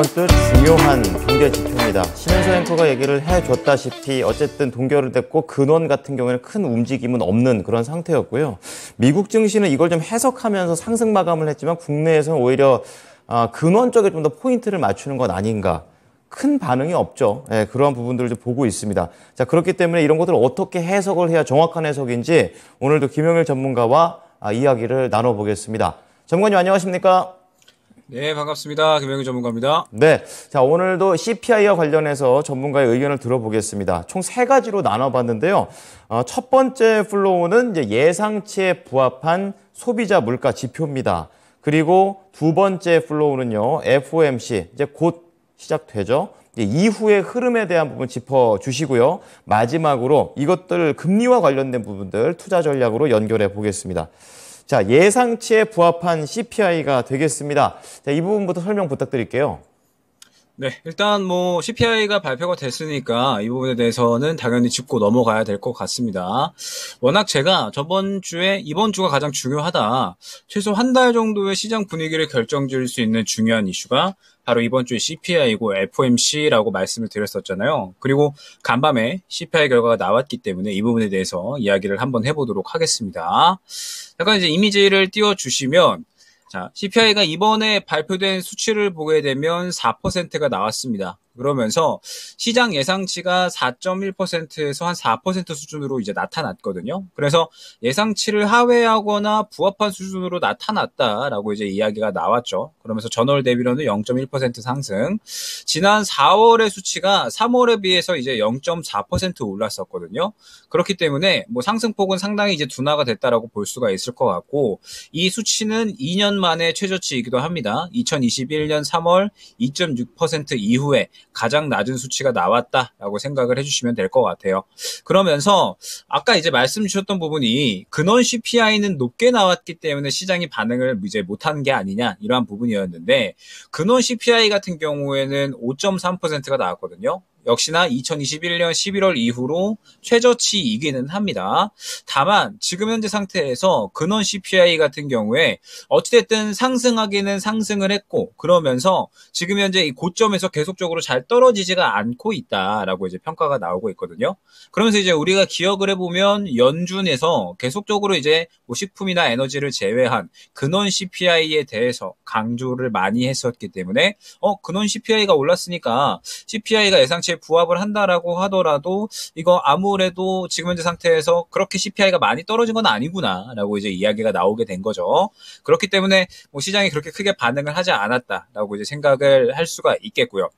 이번 주 중요한 동결 지표입니다. 심현수 앵커가 얘기를 해줬다시피 어쨌든 동결을 됐고 근원 같은 경우에는 큰 움직임은 없는 그런 상태였고요. 미국 증시는 이걸 좀 해석하면서 상승 마감을 했지만 국내에서는 오히려 근원 쪽에 좀 더 포인트를 맞추는 것 아닌가. 큰 반응이 없죠. 네, 그러한 부분들을 좀 보고 있습니다. 자, 그렇기 때문에 이런 것들을 어떻게 해석을 해야 정확한 해석인지 오늘도 김영일 전문가와 이야기를 나눠보겠습니다. 전문가님 안녕하십니까? 네, 반갑습니다. 김영일 전문가입니다. 네, 자 오늘도 CPI와 관련해서 전문가의 의견을 들어보겠습니다. 총 세 가지로 나눠봤는데요. 첫 번째 플로우는 이제 예상치에 부합한 소비자 물가 지표입니다. 그리고 두 번째 플로우는요, FOMC 이제 곧 시작되죠. 이후의 흐름에 대한 부분 짚어주시고요. 마지막으로 이것들 금리와 관련된 부분들 투자 전략으로 연결해 보겠습니다. 자, 예상치에 부합한 CPI가 되겠습니다. 자, 이 부분부터 설명 부탁드릴게요. 네, 일단 CPI가 발표가 됐으니까 이 부분에 대해서는 당연히 짚고 넘어가야 될 것 같습니다. 워낙 제가 저번 주에 이번 주가 가장 중요하다. 최소 한 달 정도의 시장 분위기를 결정지을 수 있는 중요한 이슈가 바로 이번 주에 CPI이고 FOMC라고 말씀을 드렸었잖아요. 그리고 간밤에 CPI 결과가 나왔기 때문에 이 부분에 대해서 이야기를 한번 해보도록 하겠습니다. 잠깐 이제 이미지를 띄워주시면 자, CPI가 이번에 발표된 수치를 보게 되면 4%가 나왔습니다. 그러면서 시장 예상치가 4.1%에서 한 4% 수준으로 이제 나타났거든요. 그래서 예상치를 하회하거나 부합한 수준으로 나타났다라고 이제 이야기가 나왔죠. 그러면서 전월 대비로는 0.1% 상승. 지난 4월의 수치가 3월에 비해서 이제 0.4% 올랐었거든요. 그렇기 때문에 상승폭은 상당히 이제 둔화가 됐다라고 볼 수가 있을 것 같고, 이 수치는 2년 만에 최저치이기도 합니다. 2021년 3월 2.6% 이후에 가장 낮은 수치가 나왔다라고 생각을 해주시면 될 것 같아요. 그러면서 아까 이제 말씀 주셨던 부분이 근원 CPI는 높게 나왔기 때문에 시장이 반응을 이제 못한 게 아니냐 이러한 부분이었는데, 근원 CPI 같은 경우에는 5.3%가 나왔거든요. 역시나 2021년 11월 이후로 최저치이기는 합니다. 다만 지금 현재 상태에서 근원 CPI 같은 경우에 어찌됐든 상승하기는 상승을 했고, 그러면서 지금 현재 이 고점에서 계속적으로 잘 떨어지지가 않고 있다라고 이제 평가가 나오고 있거든요. 그러면서 이제 우리가 기억을 해보면 연준에서 계속적으로 이제 식품이나 에너지를 제외한 근원 CPI에 대해서 강조를 많이 했었기 때문에 근원 CPI가 올랐으니까 CPI가 예상치에 부합을 한다라고 하더라도 이거 아무래도 지금 현재 상태에서 그렇게 CPI가 많이 떨어진 건 아니구나라고 이제 이야기가 나오게 된 거죠. 그렇기 때문에 시장이 그렇게 크게 반응을 하지 않았다라고 이제 생각을 할 수가 있겠고요.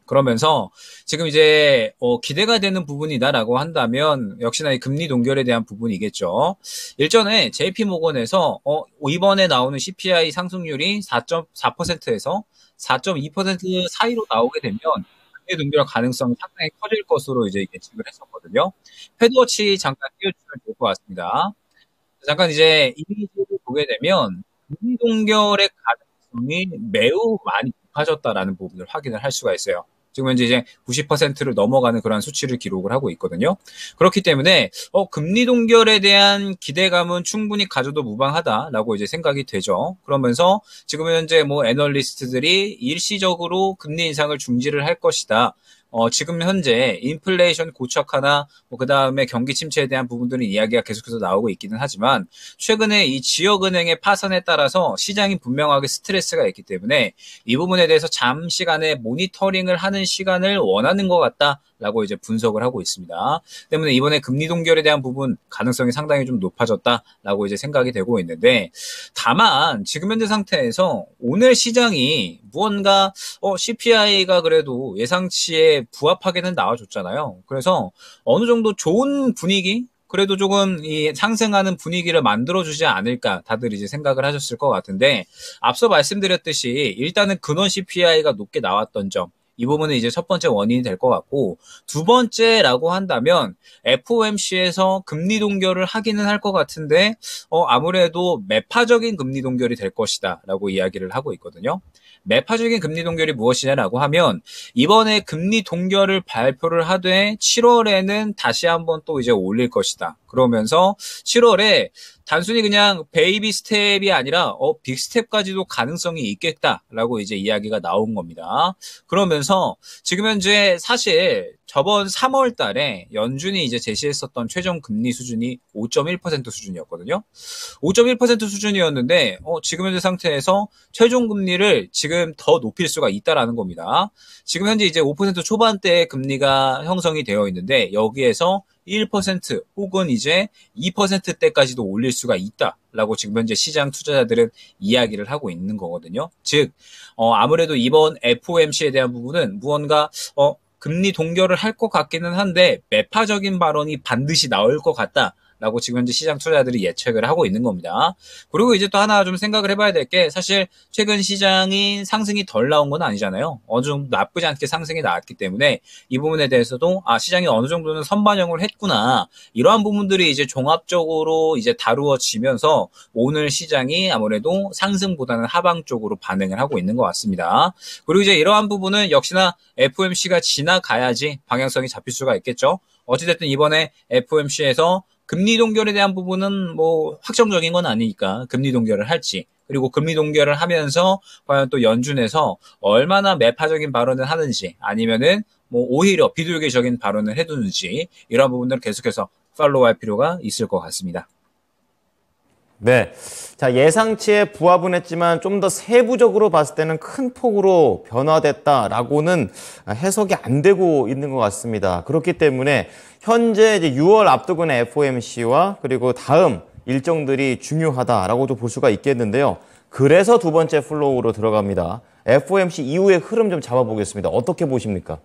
그러면서 지금 이제 기대가 되는 부분이다라고 한다면 역시나 이 금리 동결에 대한 부분이겠죠. 일전에 JP모건에서 이번에 나오는 CPI 상승률이 4.4%에서 4.2% 사이로 나오게 되면 금리 동결 가능성이 상당히 커질 것으로 이제 예측을 했었거든요. 패드워치 잠깐 띄워주시면 좋을 것 같습니다. 잠깐 이제 이미지를 보게 되면 금리 동결의 가능성이 매우 많이 높아졌다라는 부분을 확인을 할 수가 있어요. 지금 현재 이제 90%를 넘어가는 그런 수치를 기록을 하고 있거든요. 그렇기 때문에 금리 동결에 대한 기대감은 충분히 가져도 무방하다라고 이제 생각이 되죠. 그러면서 지금 현재 애널리스트들이 일시적으로 금리 인상을 중지를 할 것이다. 지금 현재 인플레이션 고착화나 그 다음에 경기 침체에 대한 부분들은 이야기가 계속해서 나오고 있기는 하지만, 최근에 이 지역은행의 파산에 따라서 시장이 분명하게 스트레스가 있기 때문에 이 부분에 대해서 잠시간의 모니터링을 하는 시간을 원하는 것 같다라고 이제 분석을 하고 있습니다. 때문에 이번에 금리 동결에 대한 부분 가능성이 상당히 좀 높아졌다라고 이제 생각이 되고 있는데, 다만 지금 현재 상태에서 오늘 시장이 무언가 CPI가 그래도 예상치에 부합하게는 나와줬잖아요. 그래서 어느 정도 좋은 분위기, 그래도 조금 이 상승하는 분위기를 만들어주지 않을까 다들 이제 생각을 하셨을 것 같은데, 앞서 말씀드렸듯이 일단은 근원 CPI가 높게 나왔던 점, 이 부분은 이제 첫 번째 원인이 될 것 같고, 두 번째라고 한다면 FOMC에서 금리 동결을 하기는 할 것 같은데 아무래도 매파적인 금리 동결이 될 것이다 라고 이야기를 하고 있거든요. 매파적인 금리 동결이 무엇이냐라고 하면, 이번에 금리 동결을 발표를 하되 7월에는 다시 한번 또 이제 올릴 것이다. 그러면서 7월에 단순히 그냥 베이비 스텝이 아니라 빅 스텝까지도 가능성이 있겠다라고 이제 이야기가 나온 겁니다. 그러면서 지금 현재 사실 저번 3월 달에 연준이 이제 제시했었던 최종 금리 수준이 5.1% 수준이었거든요. 5.1% 수준이었는데 지금 현재 상태에서 최종 금리를 지금 더 높일 수가 있다라는 겁니다. 지금 현재 이제 5% 초반대의 금리가 형성이 되어 있는데 여기에서 1% 혹은 이제 2%대까지도 올릴 수가 있다라고 지금 현재 시장 투자자들은 이야기를 하고 있는 거거든요. 즉 아무래도 이번 FOMC에 대한 부분은 무언가 금리 동결을 할 것 같기는 한데 매파적인 발언이 반드시 나올 것 같다. 라고 지금 현재 시장 투자자들이 예측을 하고 있는 겁니다. 그리고 이제 또 하나 좀 생각을 해봐야 될 게 사실 최근 시장이 상승이 덜 나온 건 아니잖아요. 어느 정도 나쁘지 않게 상승이 나왔기 때문에 이 부분에 대해서도 시장이 어느 정도는 선반영을 했구나. 이러한 부분들이 이제 종합적으로 이제 다루어지면서 오늘 시장이 아무래도 상승보다는 하방 쪽으로 반응을 하고 있는 것 같습니다. 그리고 이제 이러한 부분은 역시나 FOMC가 지나가야지 방향성이 잡힐 수가 있겠죠. 어찌됐든 이번에 FOMC에서 금리 동결에 대한 부분은 뭐 확정적인 건 아니니까 금리 동결을 할지 그리고 금리 동결을 하면서 과연 또 연준에서 얼마나 매파적인 발언을 하는지 아니면은 뭐 오히려 비둘기적인 발언을 해두는지 이런 부분들을 계속해서 팔로우할 필요가 있을 것 같습니다. 네. 자, 예상치에 부합은 했지만 좀 더 세부적으로 봤을 때는 큰 폭으로 변화됐다라고는 해석이 안 되고 있는 것 같습니다. 그렇기 때문에 현재 이제 6월 앞두고 있는 FOMC와 그리고 다음 일정들이 중요하다라고도 볼 수가 있겠는데요. 그래서 두 번째 플로우로 들어갑니다. FOMC 이후의 흐름 좀 잡아보겠습니다. 어떻게 보십니까?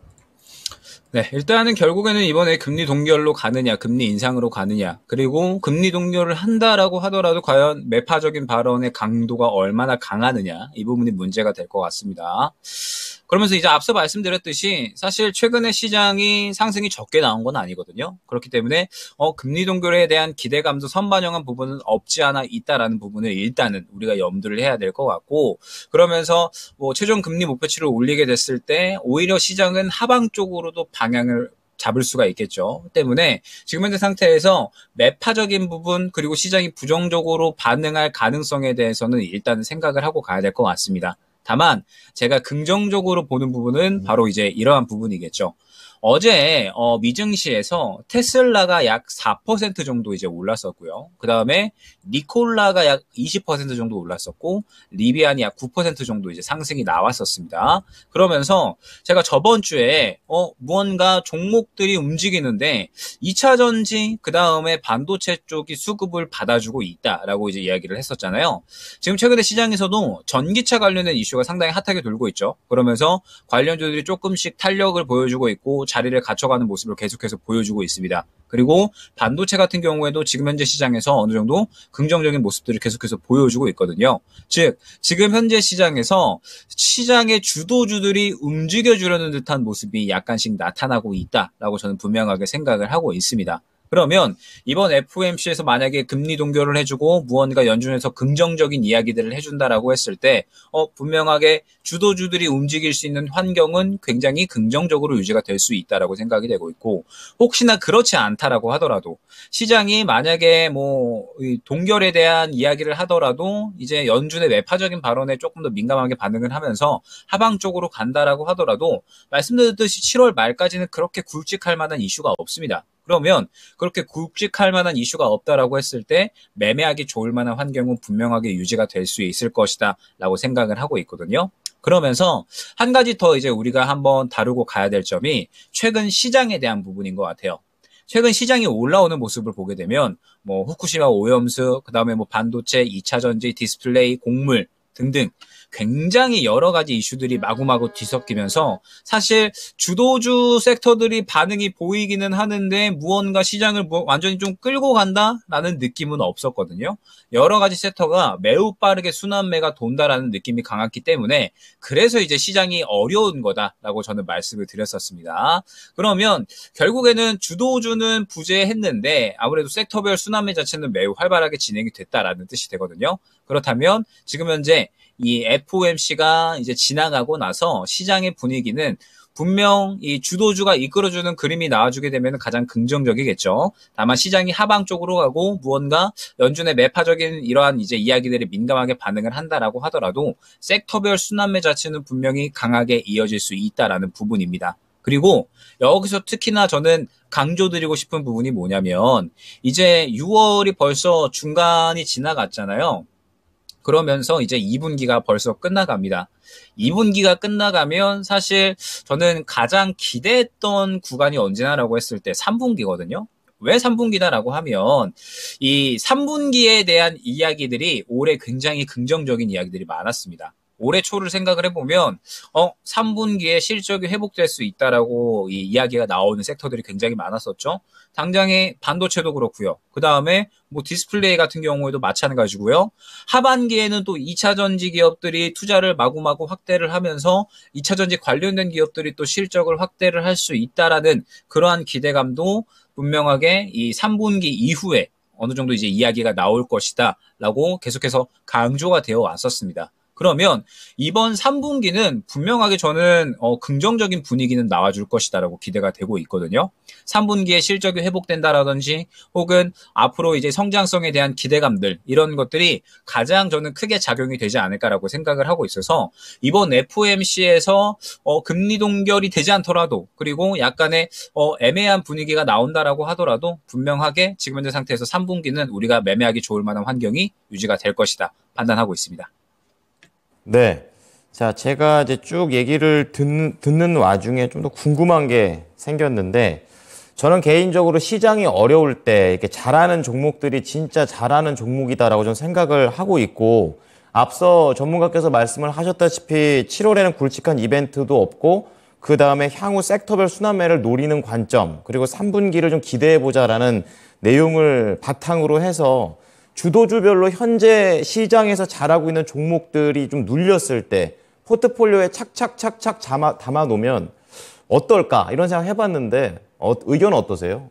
네, 일단은 결국에는 이번에 금리 동결로 가느냐, 금리 인상으로 가느냐, 그리고 금리 동결을 한다라고 하더라도 과연 매파적인 발언의 강도가 얼마나 강하느냐, 이 부분이 문제가 될 것 같습니다. 그러면서 이제 앞서 말씀드렸듯이 사실 최근에 시장이 상승이 적게 나온 건 아니거든요. 그렇기 때문에 금리 동결에 대한 기대감도 선반영한 부분은 없지 않아 있다라는 부분을 일단은 우리가 염두를 해야 될 것 같고 그러면서 뭐 최종 금리 목표치를 올리게 됐을 때 오히려 시장은 하방 쪽으로도 방향을 잡을 수가 있겠죠. 때문에 지금 현재 상태에서 매파적인 부분 그리고 시장이 부정적으로 반응할 가능성에 대해서는 일단은 생각을 하고 가야 될 것 같습니다. 다만 제가 긍정적으로 보는 부분은 바로 이제 이러한 부분이겠죠. 어제 미증시에서 테슬라가 약 4% 정도 이제 올랐었고요. 그 다음에 니콜라가 약 20% 정도 올랐었고 리비안이 약 9% 정도 이제 상승이 나왔었습니다. 그러면서 제가 저번 주에 무언가 종목들이 움직이는데 2차 전지 그 다음에 반도체 쪽이 수급을 받아주고 있다라고 이제 이야기를 했었잖아요. 지금 최근에 시장에서도 전기차 관련된 이슈가 상당히 핫하게 돌고 있죠. 그러면서 관련주들이 조금씩 탄력을 보여주고 있고 자리를 갖춰가는 모습을 계속해서 보여주고 있습니다. 그리고 반도체 같은 경우에도 지금 현재 시장에서 어느 정도 긍정적인 모습들을 계속해서 보여주고 있거든요. 즉 지금 현재 시장에서 시장의 주도주들이 움직여주려는 듯한 모습이 약간씩 나타나고 있다라고 저는 분명하게 생각을 하고 있습니다. 그러면 이번 FOMC에서 만약에 금리 동결을 해주고 무언가 연준에서 긍정적인 이야기들을 해준다라고 했을 때 분명하게 주도주들이 움직일 수 있는 환경은 굉장히 긍정적으로 유지가 될 수 있다라고 생각이 되고 있고 혹시나 그렇지 않다라고 하더라도 시장이 만약에 뭐 동결에 대한 이야기를 하더라도 이제 연준의 매파적인 발언에 조금 더 민감하게 반응을 하면서 하방 쪽으로 간다라고 하더라도 말씀드렸듯이 7월 말까지는 그렇게 굵직할 만한 이슈가 없습니다. 그러면 그렇게 굵직할 만한 이슈가 없다라고 했을 때 매매하기 좋을 만한 환경은 분명하게 유지가 될 수 있을 것이다 라고 생각을 하고 있거든요. 그러면서 한 가지 더 이제 우리가 한번 다루고 가야 될 점이 최근 시장에 대한 부분인 것 같아요. 최근 시장이 올라오는 모습을 보게 되면 뭐 후쿠시마 오염수, 그다음에 뭐 반도체, 2차 전지, 디스플레이, 곡물 등등 굉장히 여러 가지 이슈들이 마구마구 뒤섞이면서 사실 주도주 섹터들이 반응이 보이기는 하는데 무언가 시장을 완전히 좀 끌고 간다라는 느낌은 없었거든요. 여러 가지 섹터가 매우 빠르게 순환매가 돈다라는 느낌이 강했기 때문에 그래서 이제 시장이 어려운 거다라고 저는 말씀을 드렸었습니다. 그러면 결국에는 주도주는 부재했는데 아무래도 섹터별 순환매 자체는 매우 활발하게 진행이 됐다라는 뜻이 되거든요. 그렇다면 지금 현재 이 FOMC가 이제 지나가고 나서 시장의 분위기는 분명 이 주도주가 이끌어주는 그림이 나와주게 되면 가장 긍정적이겠죠. 다만 시장이 하방 쪽으로 가고 무언가 연준의 매파적인 이러한 이제 이야기들이 민감하게 반응을 한다라고 하더라도 섹터별 순환매 자체는 분명히 강하게 이어질 수 있다라는 부분입니다. 그리고 여기서 특히나 저는 강조드리고 싶은 부분이 뭐냐면 이제 6월이 벌써 중간이 지나갔잖아요. 그러면서 이제 2분기가 벌써 끝나갑니다. 2분기가 끝나가면 사실 저는 가장 기대했던 구간이 언제나라고 했을 때 3분기거든요. 왜 3분기다라고 하면 이 3분기에 대한 이야기들이 올해 굉장히 긍정적인 이야기들이 많았습니다. 올해 초를 생각을 해보면 3분기에 실적이 회복될 수 있다라고 이 이야기가 나오는 섹터들이 굉장히 많았었죠. 당장에 반도체도 그렇고요. 그 다음에 뭐 디스플레이 같은 경우에도 마찬가지고요. 하반기에는 또 2차 전지 기업들이 투자를 마구마구 확대를 하면서 2차 전지 관련된 기업들이 또 실적을 확대를 할 수 있다라는 그러한 기대감도 분명하게 이 3분기 이후에 어느 정도 이제 이야기가 나올 것이다라고 계속해서 강조가 되어 왔었습니다. 그러면 이번 3분기는 분명하게 저는 긍정적인 분위기는 나와줄 것이다라고 기대가 되고 있거든요. 3분기에 실적이 회복된다라든지 혹은 앞으로 이제 성장성에 대한 기대감들 이런 것들이 가장 저는 크게 작용이 되지 않을까라고 생각을 하고 있어서 이번 FOMC에서 금리 동결이 되지 않더라도 그리고 약간의 애매한 분위기가 나온다라고 하더라도 분명하게 지금 현재 상태에서 3분기는 우리가 매매하기 좋을 만한 환경이 유지가 될 것이다 판단하고 있습니다. 네. 자, 제가 이제 쭉 얘기를 듣는 와중에 좀 더 궁금한 게 생겼는데, 저는 개인적으로 시장이 어려울 때 이렇게 잘하는 종목들이 진짜 잘하는 종목이다라고 저는 생각을 하고 있고, 앞서 전문가께서 말씀을 하셨다시피 7월에는 굵직한 이벤트도 없고, 그 다음에 향후 섹터별 순환매를 노리는 관점, 그리고 3분기를 좀 기대해보자라는 내용을 바탕으로 해서 주도주별로 현재 시장에서 잘하고 있는 종목들이 좀 눌렸을 때 포트폴리오에 착착착착 담아놓으면 어떨까 이런 생각 해봤는데 의견은 어떠세요?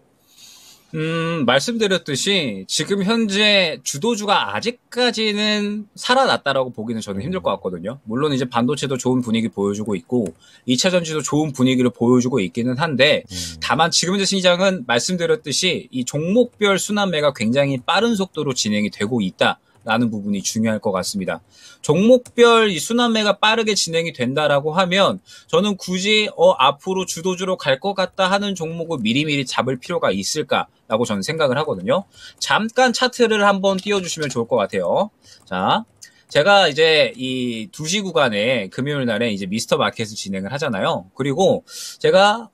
말씀드렸듯이 지금 현재 주도주가 아직까지는 살아났다라고 보기는 저는 힘들 것 같거든요. 물론 이제 반도체도 좋은 분위기 보여주고 있고 2차 전지도 좋은 분위기를 보여주고 있기는 한데 다만 지금 현재 시장은 말씀드렸듯이 이 종목별 순환매가 굉장히 빠른 속도로 진행이 되고 있다라는 부분이 중요할 것 같습니다. 종목별 이 순환매가 빠르게 진행이 된다라고 하면 저는 굳이 앞으로 주도주로 갈 것 같다 하는 종목을 미리미리 잡을 필요가 있을까라고 저는 생각을 하거든요. 잠깐 차트를 한번 띄워주시면 좋을 것 같아요. 자, 제가 이제 이 2시 구간에 금요일 날에 이제 미스터 마켓을 진행을 하잖아요. 그리고 제가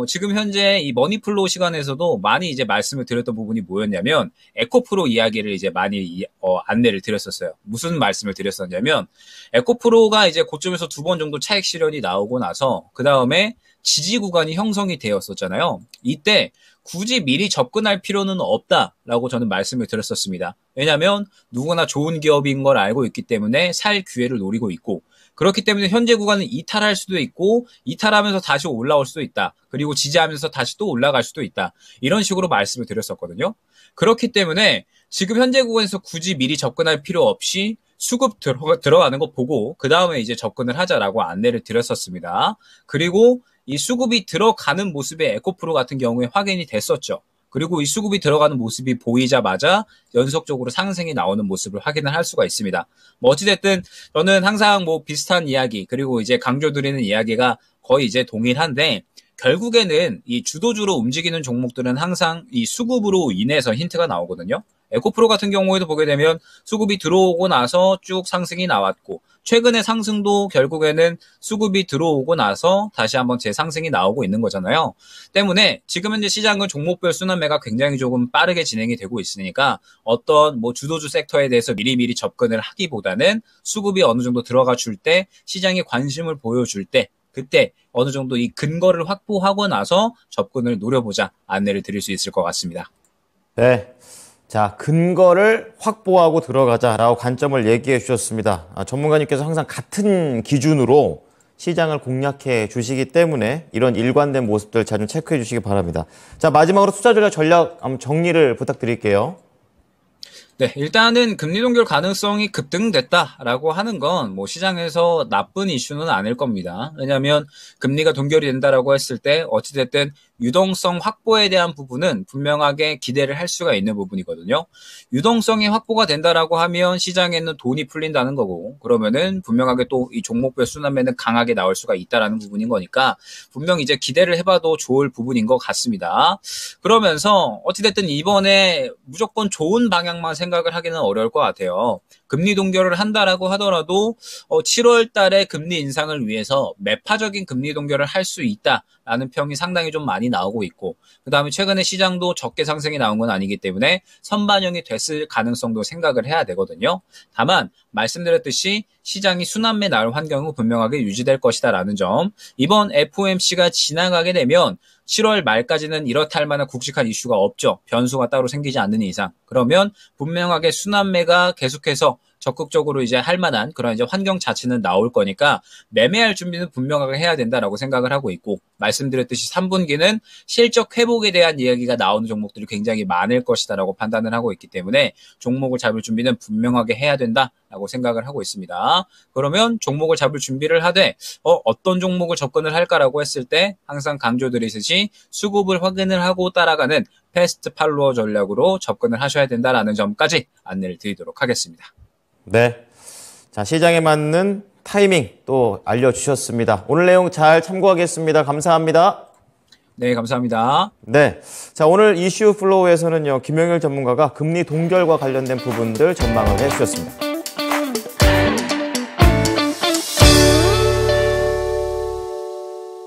지금 현재 이 머니플로우 시간에서도 많이 이제 말씀을 드렸던 부분이 뭐였냐면 에코프로 이야기를 이제 많이 안내를 드렸었어요. 무슨 말씀을 드렸었냐면 에코프로가 이제 고점에서 2번 정도 차익 실현이 나오고 나서 그 다음에 지지 구간이 형성이 되었었잖아요. 이때 굳이 미리 접근할 필요는 없다라고 저는 말씀을 드렸었습니다. 왜냐하면 누구나 좋은 기업인 걸 알고 있기 때문에 살 기회를 노리고 있고 그렇기 때문에 현재 구간은 이탈할 수도 있고 이탈하면서 다시 올라올 수도 있다. 그리고 지지하면서 다시 또 올라갈 수도 있다. 이런 식으로 말씀을 드렸었거든요. 그렇기 때문에 지금 현재 구간에서 굳이 미리 접근할 필요 없이 수급 들어가는 거 보고 그 다음에 이제 접근을 하자라고 안내를 드렸었습니다. 그리고 이 수급이 들어가는 모습의 에코프로 같은 경우에 확인이 됐었죠. 그리고 이 수급이 들어가는 모습이 보이자마자 연속적으로 상승이 나오는 모습을 확인을 할 수가 있습니다. 뭐 어찌됐든 저는 항상 뭐 비슷한 이야기 그리고 이제 강조드리는 이야기가 거의 이제 동일한데 결국에는 이 주도주로 움직이는 종목들은 항상 이 수급으로 인해서 힌트가 나오거든요. 에코프로 같은 경우에도 보게 되면 수급이 들어오고 나서 쭉 상승이 나왔고 최근의 상승도 결국에는 수급이 들어오고 나서 다시 한번 재상승이 나오고 있는 거잖아요. 때문에 지금 현재 시장은 종목별 순환매가 굉장히 조금 빠르게 진행이 되고 있으니까 어떤 뭐 주도주 섹터에 대해서 미리미리 접근을 하기보다는 수급이 어느 정도 들어가 줄 때 시장에 관심을 보여줄 때 그때 어느 정도 이 근거를 확보하고 나서 접근을 노려보자 안내를 드릴 수 있을 것 같습니다. 네. 자, 근거를 확보하고 들어가자라고 관점을 얘기해 주셨습니다. 전문가님께서 항상 같은 기준으로 시장을 공략해 주시기 때문에 이런 일관된 모습들 잘 좀 체크해 주시기 바랍니다. 자, 마지막으로 투자 전략 한번 정리를 부탁드릴게요. 네, 일단은 금리 동결 가능성이 급등됐다라고 하는 건 뭐 시장에서 나쁜 이슈는 아닐 겁니다. 왜냐하면 금리가 동결이 된다라고 했을 때 어찌됐든 유동성 확보에 대한 부분은 분명하게 기대를 할 수가 있는 부분이거든요. 유동성이 확보가 된다라고 하면 시장에는 돈이 풀린다는 거고, 그러면은 분명하게 또 이 종목별 순환매는 강하게 나올 수가 있다라는 부분인 거니까 분명 이제 기대를 해봐도 좋을 부분인 것 같습니다. 그러면서 어찌됐든 이번에 무조건 좋은 방향만 생각을 하기는 어려울 것 같아요. 금리 동결을 한다라고 하더라도 7월 달에 금리 인상을 위해서 매파적인 금리 동결을 할 수 있다라는 평이 상당히 좀 많이 나오고 있고, 그다음에 최근에 시장도 적게 상승이 나온 건 아니기 때문에 선반영이 됐을 가능성도 생각을 해야 되거든요. 다만 말씀드렸듯이 시장이 순환매 나올 환경은 분명하게 유지될 것이다라는 점, 이번 FOMC가 지나가게 되면 7월 말까지는 이렇다 할 만한 굵직한 이슈가 없죠. 변수가 따로 생기지 않는 이상. 그러면 분명하게 순환매가 계속해서 적극적으로 이제 할 만한 그런 이제 환경 자체는 나올 거니까 매매할 준비는 분명하게 해야 된다라고 생각을 하고 있고, 말씀드렸듯이 3분기는 실적 회복에 대한 이야기가 나오는 종목들이 굉장히 많을 것이다라고 판단을 하고 있기 때문에 종목을 잡을 준비는 분명하게 해야 된다라고 생각을 하고 있습니다. 그러면 종목을 잡을 준비를 하되 어떤 종목을 접근을 할까라고 했을 때 항상 강조드리듯이 수급을 확인을 하고 따라가는 패스트 팔로워 전략으로 접근을 하셔야 된다라는 점까지 안내를 드리도록 하겠습니다. 네. 자, 시장에 맞는 타이밍 또 알려주셨습니다. 오늘 내용 잘 참고하겠습니다. 감사합니다. 네, 감사합니다. 네. 자, 오늘 이슈 플로우에서는요, 김영일 전문가가 금리 동결과 관련된 부분들 전망을 해주셨습니다.